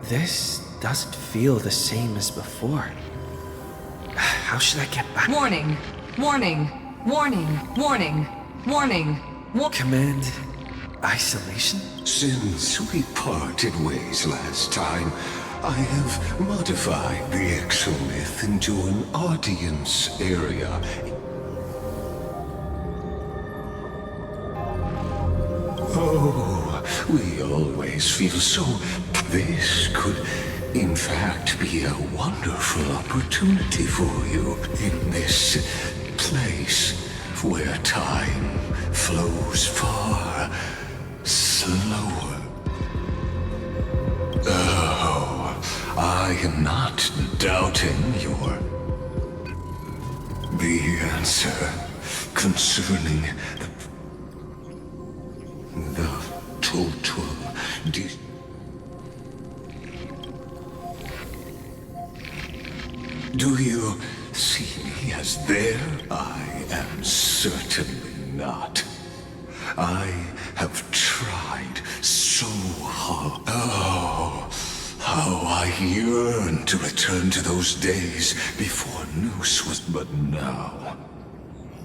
This doesn't feel the same as before. How should I get back? Warning! Warning! Warning! Warning! Warning! Command isolation? Since we parted ways last time, I have modified the exomyth into an audience area. Oh, we always feel so... This could, in fact, be a wonderful opportunity for you in this place where time flows far slower. Oh, I am not doubting the answer concerning the total Do you see me as there? I am certainly not. I have tried so hard. Oh, how I yearn to return to those days before Noose was but now.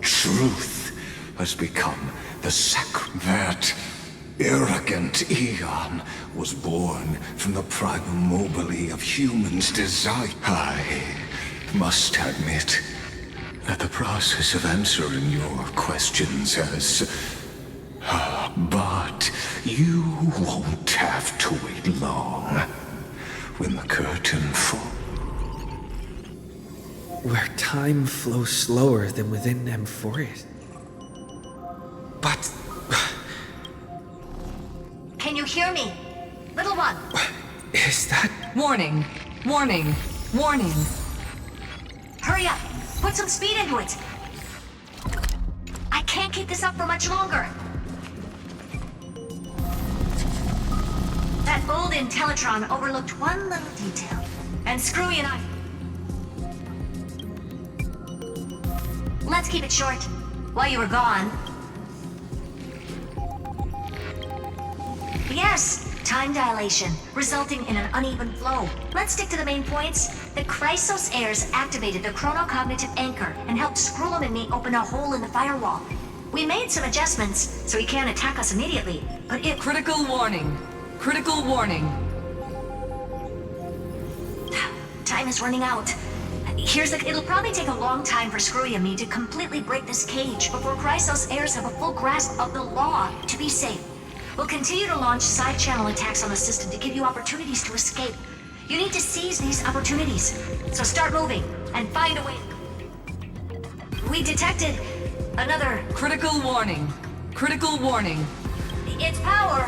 Truth has become the that arrogant Eon was born from the primal mobile of humans' desire. I must admit that the process of answering your questions has... But you won't have to wait long. When the curtain falls... Where time flows slower than within Amphorius. But... Can you hear me? Little one! Is that... Warning! Warning! Warning! Hurry up! Put some speed into it! I can't keep this up for much longer! That old Intellitron overlooked one little detail. And Screwy and I... Let's keep it short. While you were gone... Yes! Time dilation, resulting in an uneven flow. Let's stick to the main points. The Chrysos heirs activated the chronocognitive anchor and helped Skrullum and me open a hole in the firewall. We made some adjustments, so he can't attack us immediately, but if... Critical warning. Critical warning. Time is running out. It'll probably take a long time for Screwy and me to completely break this cage before Chrysos heirs have a full grasp of the law to be safe. We'll continue to launch side-channel attacks on the system to give you opportunities to escape. You need to seize these opportunities. So start moving, and find a way. We detected another... Critical warning. Critical warning. Its power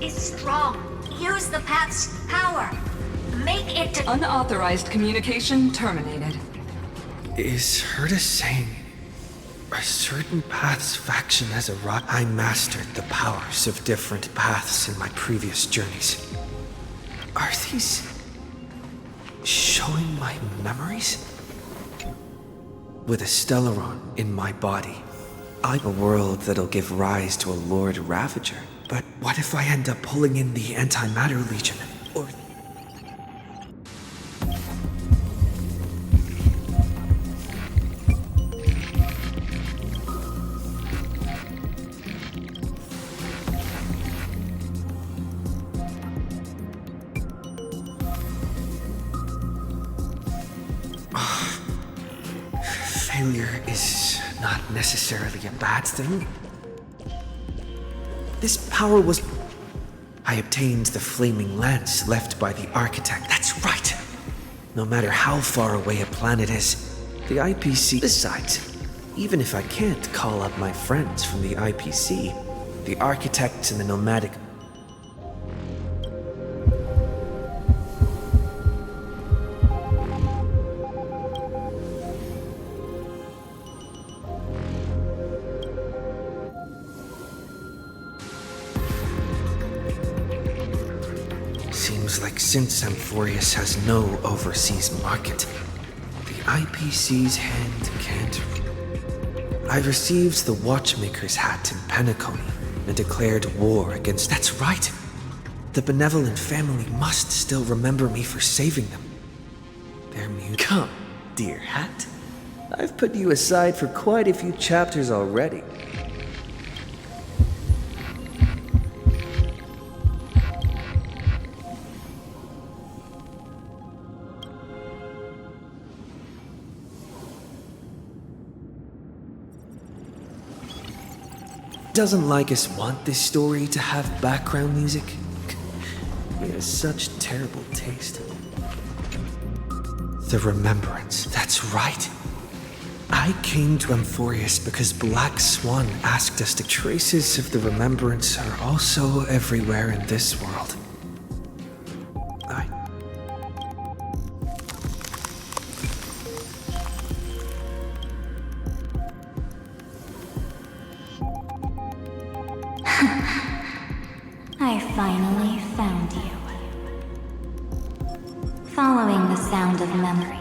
is strong. Use the path's power. Make it to... Unauthorized communication terminated. Is Herta saying... A certain path's faction has arrived? I mastered the powers of different paths in my previous journeys. Are these... showing my memories? With a Stellaron in my body, I'm a world that'll give rise to a Lord Ravager. But what if I end up pulling in the Antimatter Legion? Or... Failure is not necessarily a bad thing. This power was... I obtained the flaming lance left by the architect. That's right! No matter how far away a planet is, the IPC... Besides, even if I can't call up my friends from the IPC, the architects and the nomadic... Seems like since Amphorius has no overseas market, the IPC's hand can't... I received the Watchmaker's hat in Penacony and declared war against... That's right! The benevolent family must still remember me for saving them. Their Come, dear hat. I've put you aside for quite a few chapters already. Doesn't Lycus want this story to have background music? He has such terrible taste. The Remembrance, that's right. I came to Amphorius because Black Swan asked us to. Traces of the Remembrance are also everywhere in this world. I finally found you. Following the sound of memory.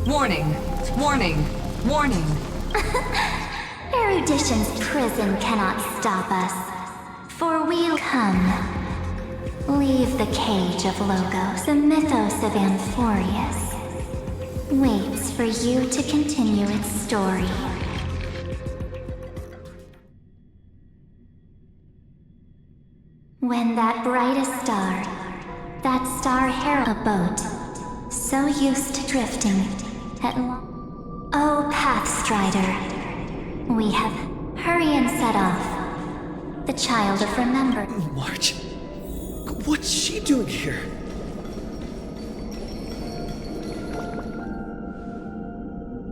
Warning! Warning! Warning! Erudition's prison cannot stop us, for we'll come. Leave the cage of Logos. The mythos of Amphorius waits for you to continue its story. When that brightest star, that star herald, a boat, so used to drifting at Oh, Pathstrider, we have. Hurry and set off. The child of Remember. March? What's she doing here?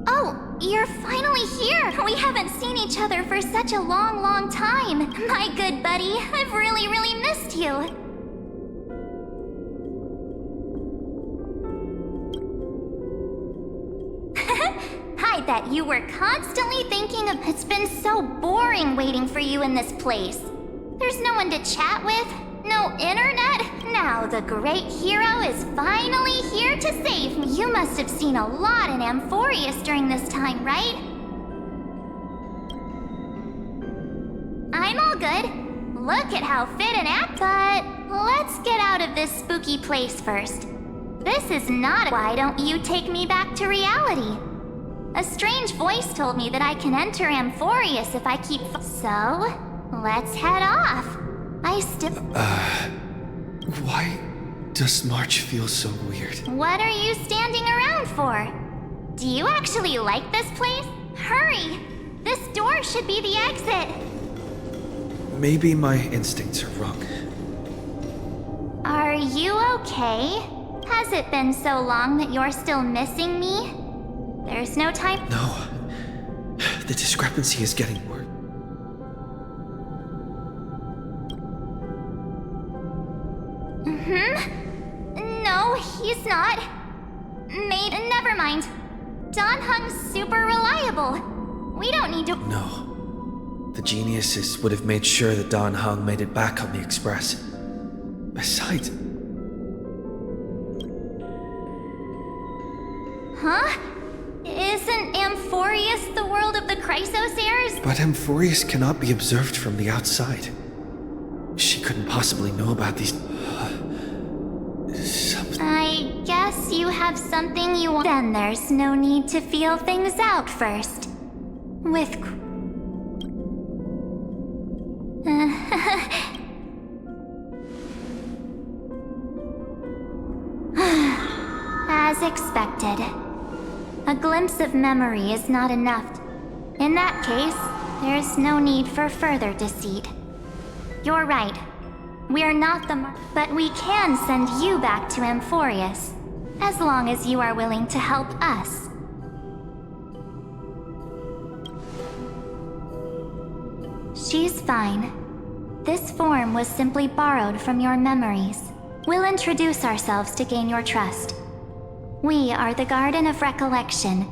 Oh, you're finally here! We haven't seen each other for such a long, long time. My good buddy, I've really, really missed you. I bet you were constantly thinking of. It's been so boring waiting for you in this place. There's no one to chat with, no internet. Now the great hero is finally here to save me. You must have seen a lot in Amphorius during this time, right? I'm all good. Look at how fit and apt. But let's get out of this spooky place first. This is not. Why don't you take me back to reality? A strange voice told me that I can enter Amphorius if I keep. So, let's head off. Why does March feel so weird? What are you standing around for? Do you actually like this place? Hurry! This door should be the exit. Maybe my instincts are wrong. Are you okay? Has it been so long that you're still missing me? There's no time. No. The discrepancy is getting worse. No, he's not. Never mind. Don Hung's super reliable. We don't need to. No. The geniuses would have made sure that Don Hung made it back on the Express. Besides. Huh? Isn't Amphorius the world of the Chrysos heirs? But Amphorius cannot be observed from the outside. She couldn't possibly know about these. I guess you have something you want. Then there's no need to feel things out first. With. As expected. A glimpse of memory is not enough. In that case, there's no need for further deceit. You're right. We're not the but we can send you back to Amphorius, as long as you are willing to help us. She's fine. This form was simply borrowed from your memories. We'll introduce ourselves to gain your trust. We are the Garden of Recollection.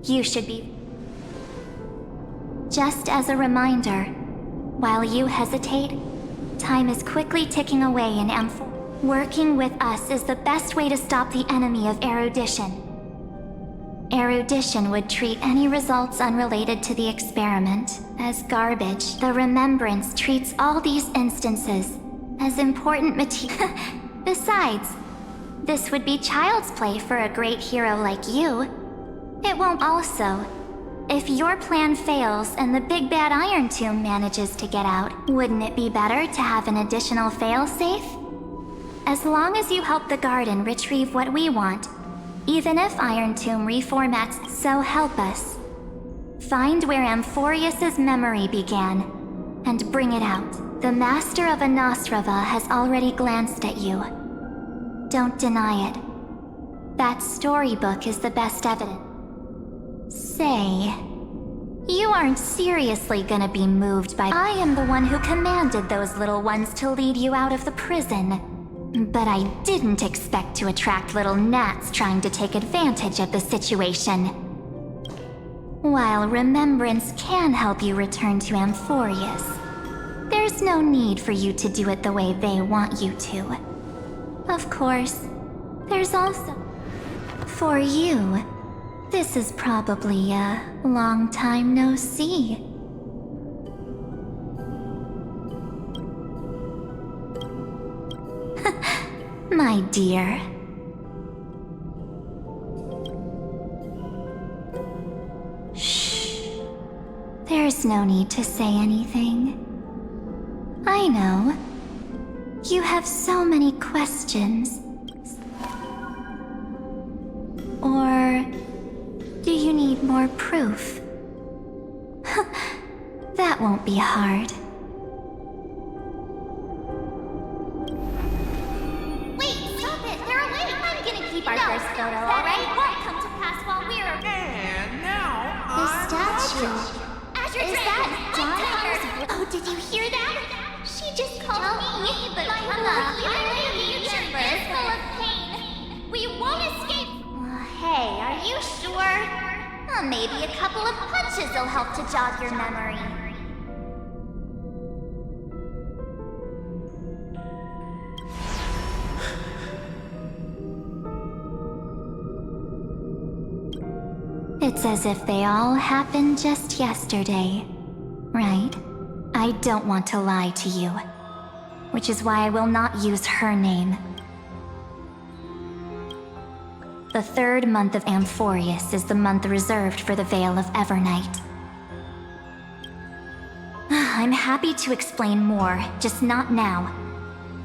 You should be. Just as a reminder, while you hesitate, time is quickly ticking away in Amphor. Working with us is the best way to stop the enemy of erudition. Erudition would treat any results unrelated to the experiment as garbage. The Remembrance treats all these instances as important material. Besides, this would be child's play for a great hero like you. It won't also. If your plan fails and the big bad Iron Tomb manages to get out, wouldn't it be better to have an additional failsafe? As long as you help the Garden retrieve what we want, even if Iron Tomb reformats, so help us. Find where Amphorius's memory began, and bring it out. The Master of Anastrava has already glanced at you. Don't deny it. That storybook is the best evidence. Say, you aren't seriously gonna be moved by— I am the one who commanded those little ones to lead you out of the prison. But I didn't expect to attract little gnats trying to take advantage of the situation. While Remembrance can help you return to Amphorius, there's no need for you to do it the way they want you to. Of course, there's also— for you, this is probably a long time no see. My dear. Shh. There's no need to say anything. I know. You have so many questions. Or do you need more proof? That won't be hard. Wait, stop it! They're awake! I'm gonna keep our first photo, alright? Won't come to pass while we're— And now The statue. Azure Is Dragon! that Donna's— Oh, did you hear that? She just called me, but my our future is full of pain. We won't escape. Hey, are you sure? Maybe a couple of punches will help to jog your memory. It's as if they all happened just yesterday, right? I don't want to lie to you, which is why I will not use her name. The third month of Amphorius is the month reserved for the Veil of Evernight. I'm happy to explain more, just not now.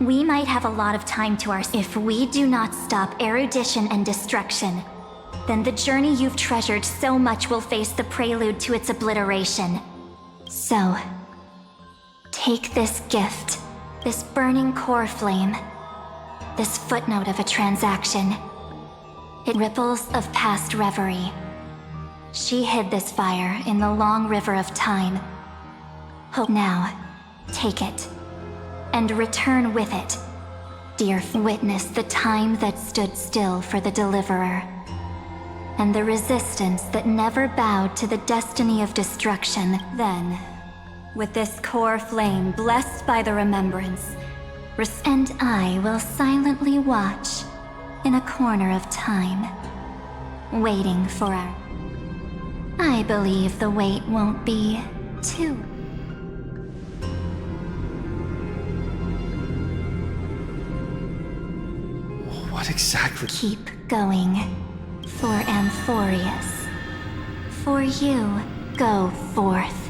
We might have a lot of time to ourselves. If we do not stop erudition and destruction, then the journey you've treasured so much will face the prelude to its obliteration. So, take this gift, this burning core flame, this footnote of a transaction. It ripples of past reverie. She hid this fire in the long river of time. Hope now, take it, and return with it. Dear, witness the time that stood still for the Deliverer, and the resistance that never bowed to the destiny of destruction. Then, with this core flame blessed by the Remembrance, and I will silently watch in a corner of time, waiting for our— I believe the wait won't be too— What exactly? Keep going. For Amphorius. For you, go forth.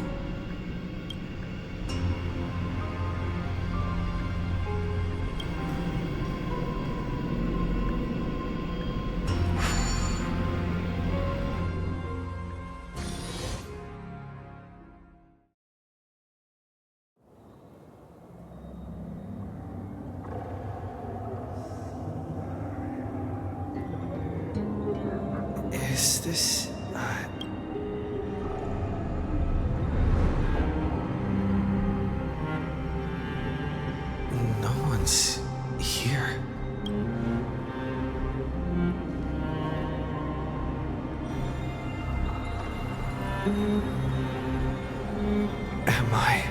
Is this... No one's here. Am I...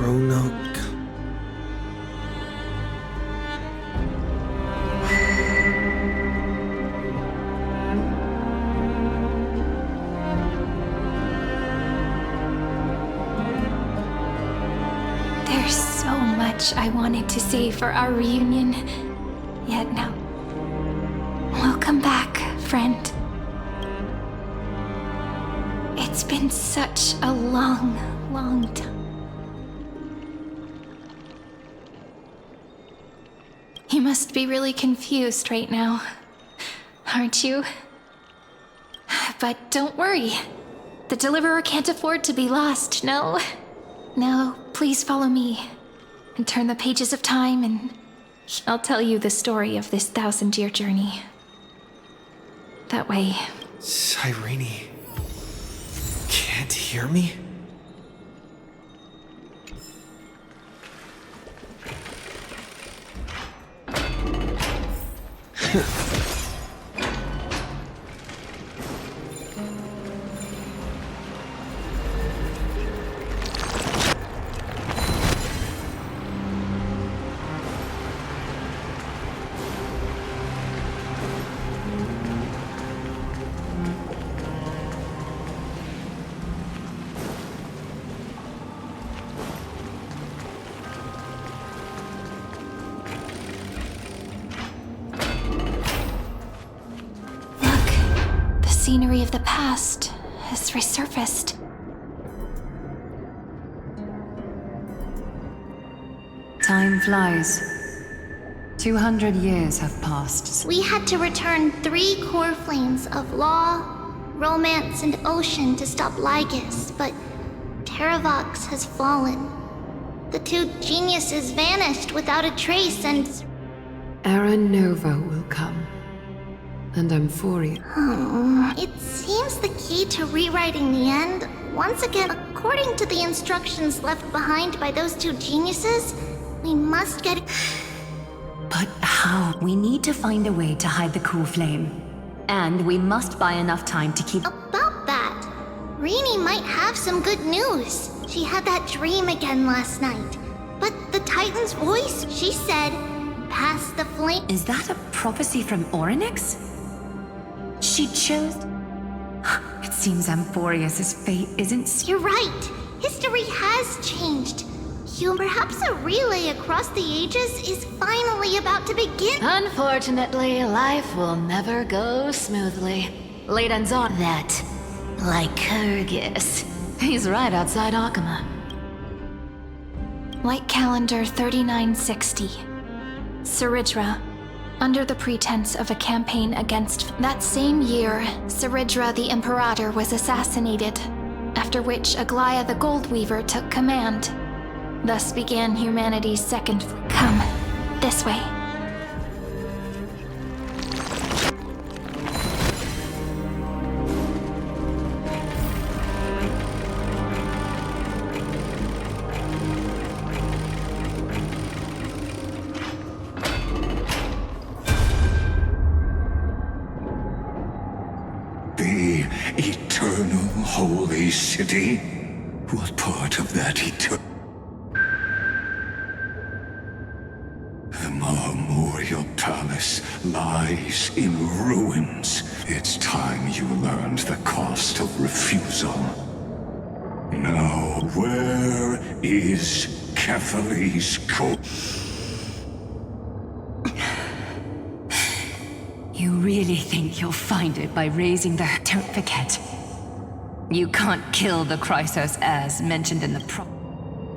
Roanoke. There's so much I wanted to say for our reunion, yet now. Welcome back, friend. It's been such a long, long time. You must be really confused right now, aren't you? But don't worry. The Deliverer can't afford to be lost, no? Now, please follow me and turn the pages of time, and I'll tell you the story of this 1,000-year journey. That way. Cyrene can't hear me? Scenery of the past has resurfaced. Time flies. 200 years have passed. We had to return 3 core flames of law, romance, and ocean to stop Lygus, but Terravox has fallen. The 2 geniuses vanished without a trace, and Era Nova will come. And Amphoria. it seems the key to rewriting the end, once again, according to the instructions left behind by those 2 geniuses, we must get... But how? We need to find a way to hide the cool flame. And we must buy enough time to keep... About that, Rini might have some good news. She had that dream again last night. But the Titan's voice, she said, past the flame... Is that a prophecy from Orynyx? She chose... It seems Amphorius' fate isn't... You're right. History has changed. Perhaps a relay across the ages is finally about to begin. Unfortunately, life will never go smoothly. Leiden's on that. Lycurgus. He's right outside Akama. Light calendar 3960. Saridra. Under the pretense of a campaign against... That same year, Saridra the Imperator was assassinated, after which Aglaia the Goldweaver took command. Thus began humanity's second... Come, this way. The eternal holy city? What part of that eternal... The Memorial Palace lies in ruins. It's time you learned the cost of refusal. Now, where is Catherine's coat? You really think you'll find it by raising the... Don't forget. You can't kill the Chrysos as mentioned in the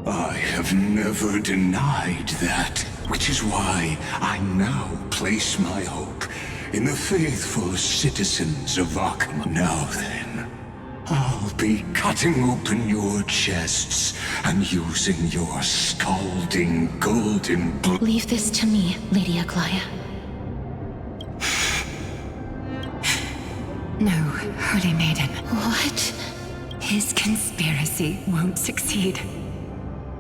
I have never denied that, which is why I now place my hope in the faithful citizens of Akama. Now then, I'll be cutting open your chests and using your scalding golden blood. Leave this to me, Lady Aglaia. No, Holy Maiden. What? His conspiracy won't succeed.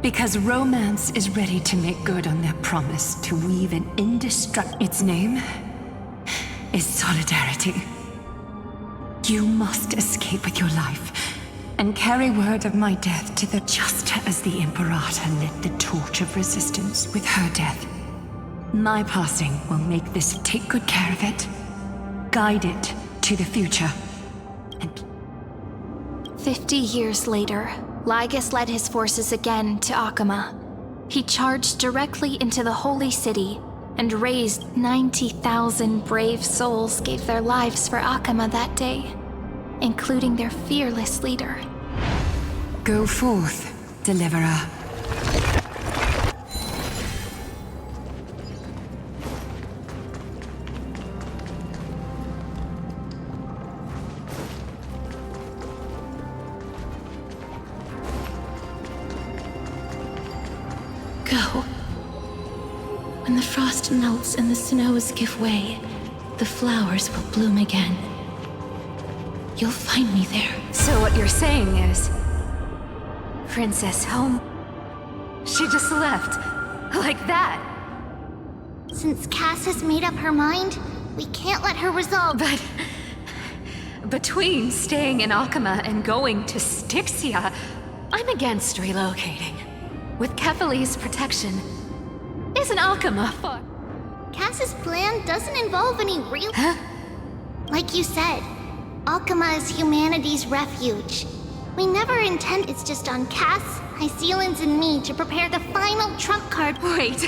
Because romance is ready to make good on their promise to weave an indestructible... Its name is Solidarity. You must escape with your life and carry word of my death to the... Just as the Imperator lit the torch of resistance with her death, my passing will make this... Take good care of it. Guide it to the future. And 50 years later, Lygus led his forces again to Akama. He charged directly into the holy city and raised 90,000 brave souls gave their lives for Akama that day, including their fearless leader. Go forth, Deliverer. Go. When the frost melts and the snows give way, the flowers will bloom again. You'll find me there. So what you're saying is... Princess Home... She just left. Like that. Since Cass has made up her mind, we can't let her resolve. But... between staying in Akama and going to Styxia, I'm against relocating. With Kefali's protection, isn't Akama far? Cass's plan doesn't involve any real... Huh? Like you said, Akama is humanity's refuge. We never intend it's just on Cass, Hycealans, and me to prepare the final trump card. Wait,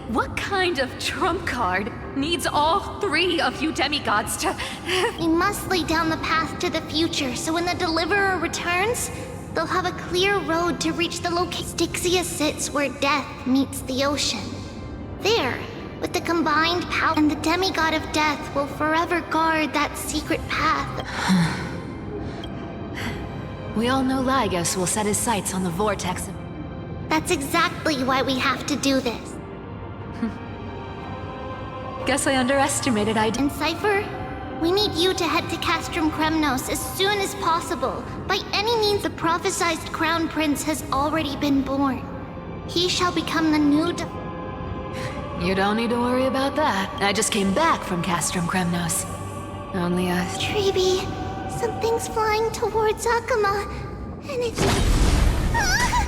what kind of trump card needs all three of you demigods to... We must lay down the path to the future, so when the Deliverer returns, they'll have a clear road to reach the location. Styxia sits where death meets the ocean. There, with the combined power, and the demigod of death will forever guard that secret path. We all know Lygus will set his sights on the vortex. That's exactly why we have to do this. Guess I underestimated And Cypher, we need you to head to Castrum Kremnos as soon as possible. By any means, the prophesized Crown Prince has already been born. He shall become the new... You don't need to worry about that. I just came back from Castrum Kremnos. Only Treeby, something's flying towards Akama, and it's... Ah!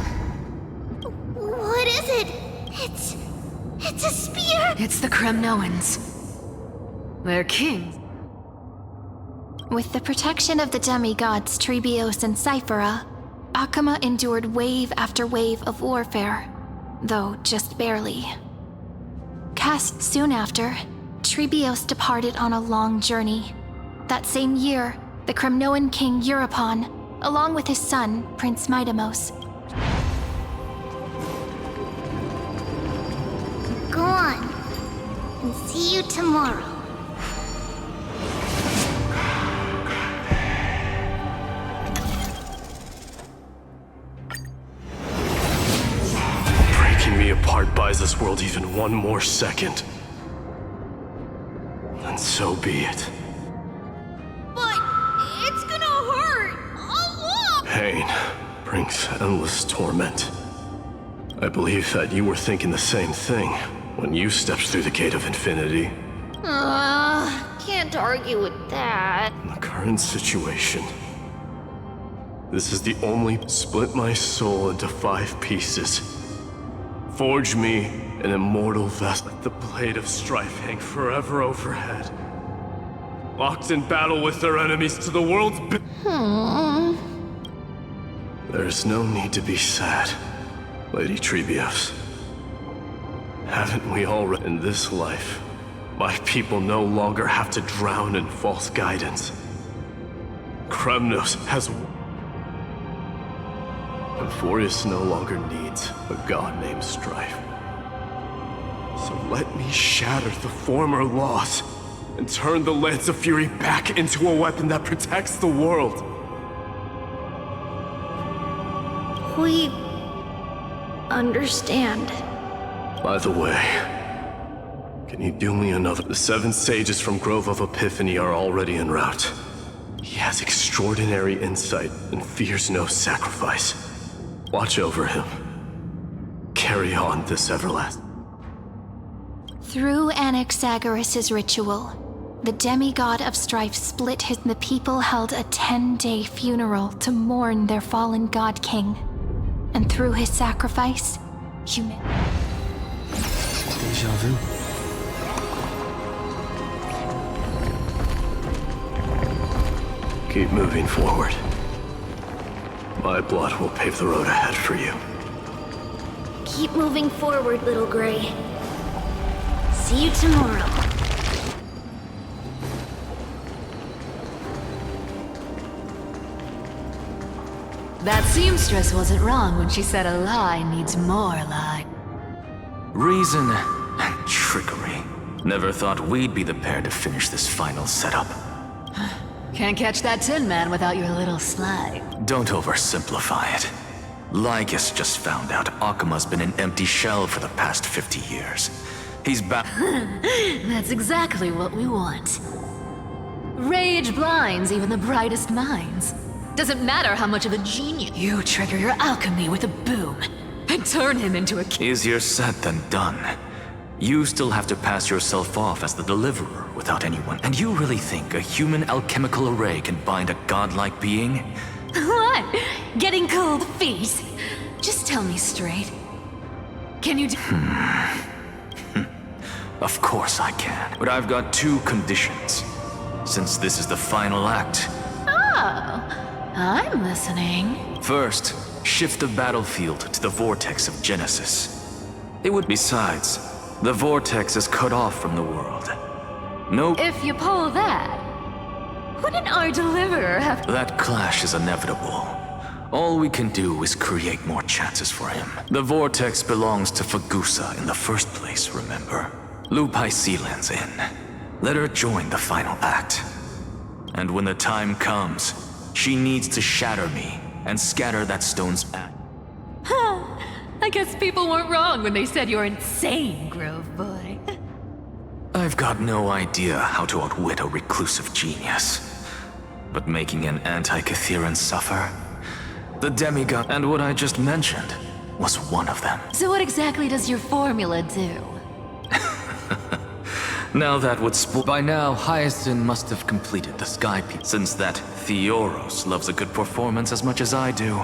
What is it? It's a spear! It's the Kremnoans. They're kings. With the protection of the demigods Trebios and Cyphera, Akama endured wave after wave of warfare, though just barely. Cast soon after, Trebios departed on a long journey. That same year, the Kremnoan king Euripon, along with his son, Prince Midamos. Go on, and see you tomorrow. Breaking me apart buys this world even one more second. And so be it. But it's gonna hurt a lot! Pain brings endless torment. I believe that you were thinking the same thing when you stepped through the gate of infinity. Can't argue with that. In the current situation, this is the only... Split my soul into 5 pieces. Forge me an immortal vessel. Let the blade of strife hang forever overhead. Locked in battle with their enemies to the world's... There's no need to be sad, Lady Trebios. Haven't we all read in this life? My people no longer have to drown in false guidance. Kremnos has... Euphorius no longer needs a god named Strife. So let me shatter the former laws and turn the Lance of Fury back into a weapon that protects the world. We... understand. By the way, can you do me another? The 7 sages from Grove of Epiphany are already en route. He has extraordinary insight and fears no sacrifice. Watch over him. Carry on this everlasting. Through Anaxagoras' ritual, The demigod of strife split his. The people held a 10-day funeral to mourn their fallen god king. And through his sacrifice, human. Deja vu. Keep moving forward. My blood will pave the road ahead for you. Keep moving forward, little Gray. See you tomorrow. That seamstress wasn't wrong when she said a lie needs more lie. Reason and trickery. Never thought we'd be the pair to finish this final setup. Can't catch that Tin Man without your little slide. Don't oversimplify it. Lygus just found out Akima's been an empty shell for the past 50 years. He's back. That's exactly what we want. Rage blinds even the brightest minds. Doesn't matter how much of a genius. You trigger your alchemy with a boom and turn him into a Easier said than done. You still have to pass yourself off as the deliverer without anyone. And you really think a human alchemical array can bind a godlike being? What? Getting cold feet? Just tell me straight. Can you do— Of course I can. But I've got two conditions. Since this is the final act. Oh, I'm listening. First, shift the battlefield to the vortex of Genesis. It would— Besides, the vortex is cut off from the world. No— If you pull that, wouldn't our deliverer have— That clash is inevitable. All we can do is create more chances for him. The vortex belongs to Fagusa in the first place, remember? Lupai Sealand's in. Let her join the final act. And when the time comes, she needs to shatter me and scatter that stone's act. I guess people weren't wrong when they said you're insane, Grove Boy. I've got no idea how to outwit a reclusive genius. But making an anti-Catheran suffer? The demigod and what I just mentioned was one of them. So what exactly does your formula do? Now that would By now, Hyacinth must have completed the Sky Piece. Since that Theoros loves a good performance as much as I do,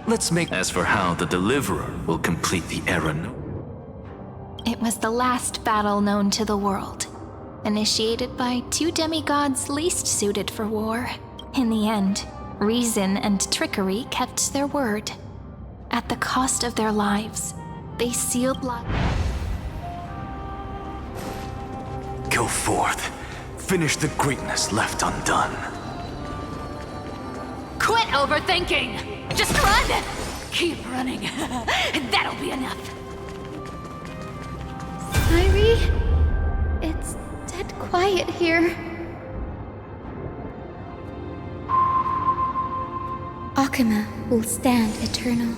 let's make— As for how the Deliverer will complete the era— It was the last battle known to the world, initiated by two demigods least suited for war. In the end, reason and trickery kept their word. At the cost of their lives, they sealed Go forth. Finish the greatness left undone. Quit overthinking! Just run! Keep running. That'll be enough. Irie, it's dead quiet here. Akima will stand eternal.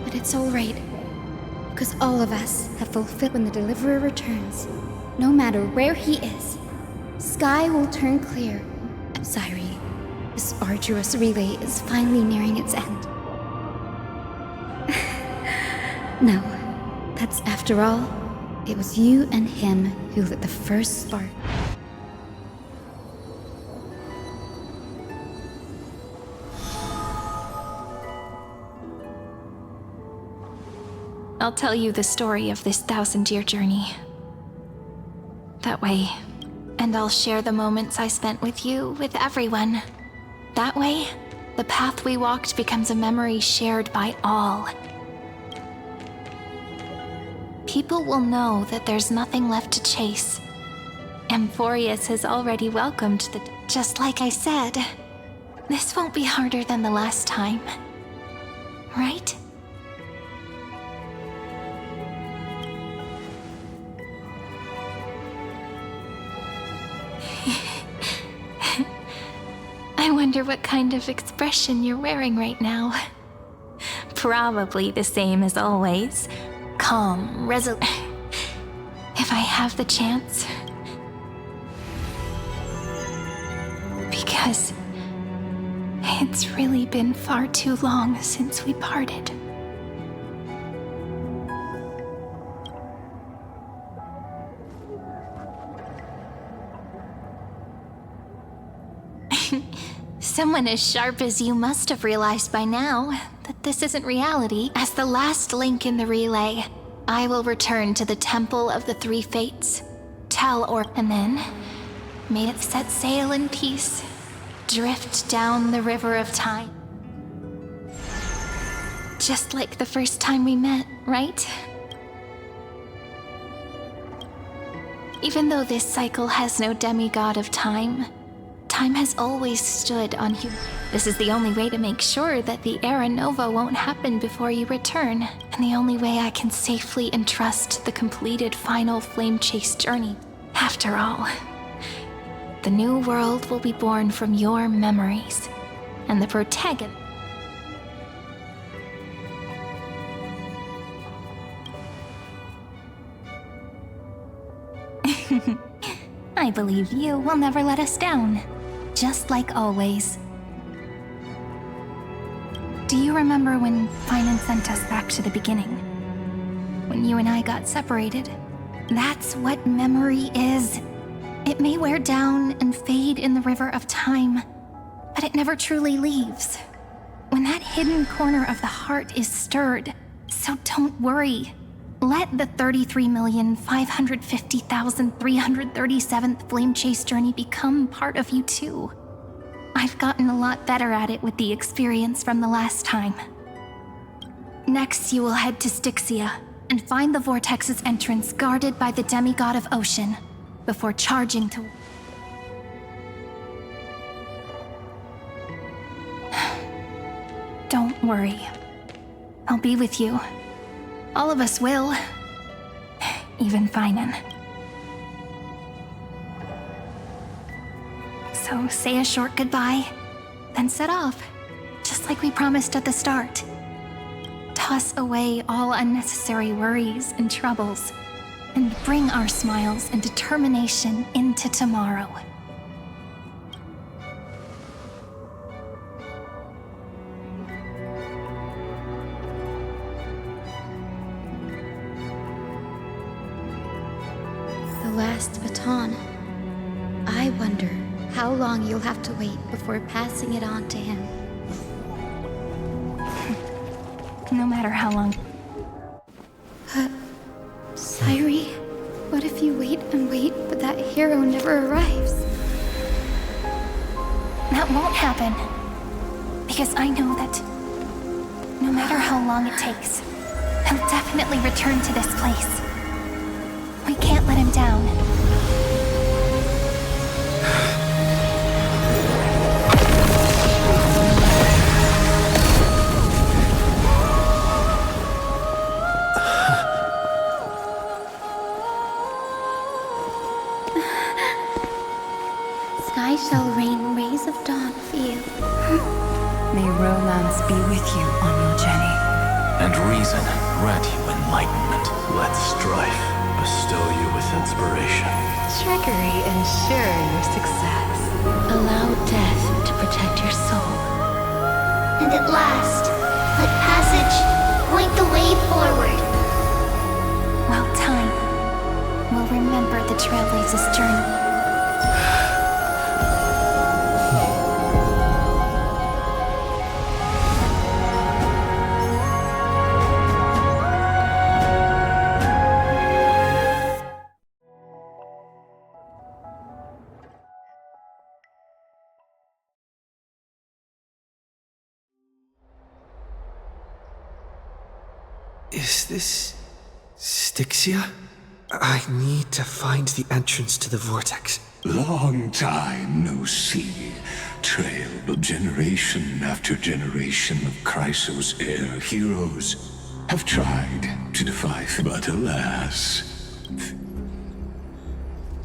But it's alright, because all of us have fulfilled. When the Deliverer returns, no matter where he is, sky will turn clear. Irie, this arduous relay is finally nearing its end. No, that's after all, it was you and him who lit the first spark. I'll tell you the story of this 1,000-year journey. That way, and I'll share the moments I spent with you with everyone. That way, the path we walked becomes a memory shared by all. People will know that there's nothing left to chase. Amphorius has already welcomed the— Just like I said, this won't be harder than the last time. Right? I wonder what kind of expression you're wearing right now. Probably the same as always. Calm, resolute. If I have the chance. Because it's really been far too long since we parted. Someone as sharp as you must have realized by now that this isn't reality. As the last link in the relay, I will return to the Temple of the Three Fates. And then, may it set sail in peace, drift down the river of time. Just like the first time we met, right? Even though this cycle has no demigod of time, time has always stood on you. This is the only way to make sure that the Era Nova won't happen before you return, and the only way I can safely entrust the completed final flame chase journey. After all, the new world will be born from your memories, and the protagonist. I believe you will never let us down, just like always. Do you remember when Finan sent us back to the beginning? When you and I got separated? That's what memory is. It may wear down and fade in the river of time, but it never truly leaves. When that hidden corner of the heart is stirred, so don't worry. Let the 33,550,337th Flame Chase journey become part of you too. I've gotten a lot better at it with the experience from the last time. Next, you will head to Styxia and find the Vortex's entrance guarded by the demigod of ocean before charging to... Don't worry. I'll be with you. All of us will. Even Finan. So say a short goodbye, then set off, just like we promised at the start. Toss away all unnecessary worries and troubles, and bring our smiles and determination into tomorrow. The last baton. I wonder how long you'll have to wait before passing it on to him. No matter how long. Sairi, what if you wait and wait, but that hero never arrives? That won't happen. Because I know that no matter how long it takes, he'll definitely return to this place. We can't let him down. Sky shall rain rays of dawn for you. May romance be with you on your journey. And reason grant you enlightenment. Let strife bestow you with inspiration. Trickery ensure your success. Allow death to protect your soul. And at last, let passage point the way forward. Well, time will remember the Trailblazer's journey. Is this Styxia? I need to find the entrance to the vortex. Long time no see. Trail of generation after generation of Chrysos heir heroes have tried to defy, but alas.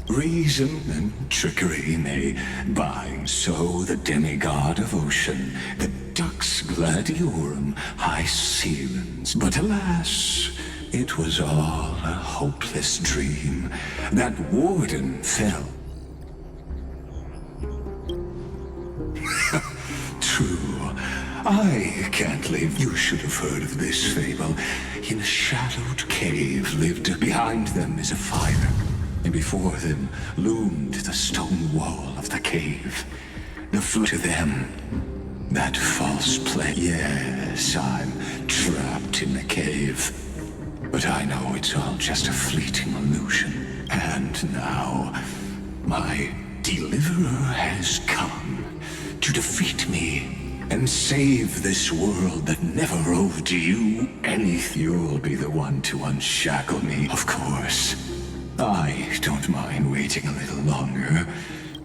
Reason and trickery may bind, so the demigod of ocean, the Dux Gladiorum, high Sealens. But alas, it was all a hopeless dream. That warden fell. True, I can't live. You should have heard of this fable. In a shadowed cave lived. Behind them is a fire, and before them loomed the stone wall of the cave. The food to them. That false play. Yes, I'm trapped in the cave. But I know it's all just a fleeting illusion. And now, my deliverer has come to defeat me and save this world that never owed you anything. You'll be the one to unshackle me, of course. I don't mind waiting a little longer.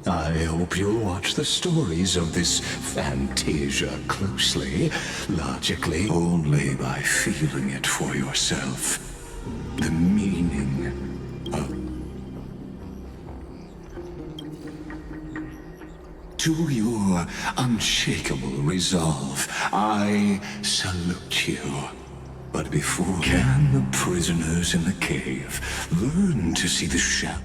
I hope you'll watch the stories of this Fantasia closely, logically, only by feeling it for yourself. The meaning of... To your unshakable resolve, I salute you. But before, can the prisoners in the cave learn to see the shadow?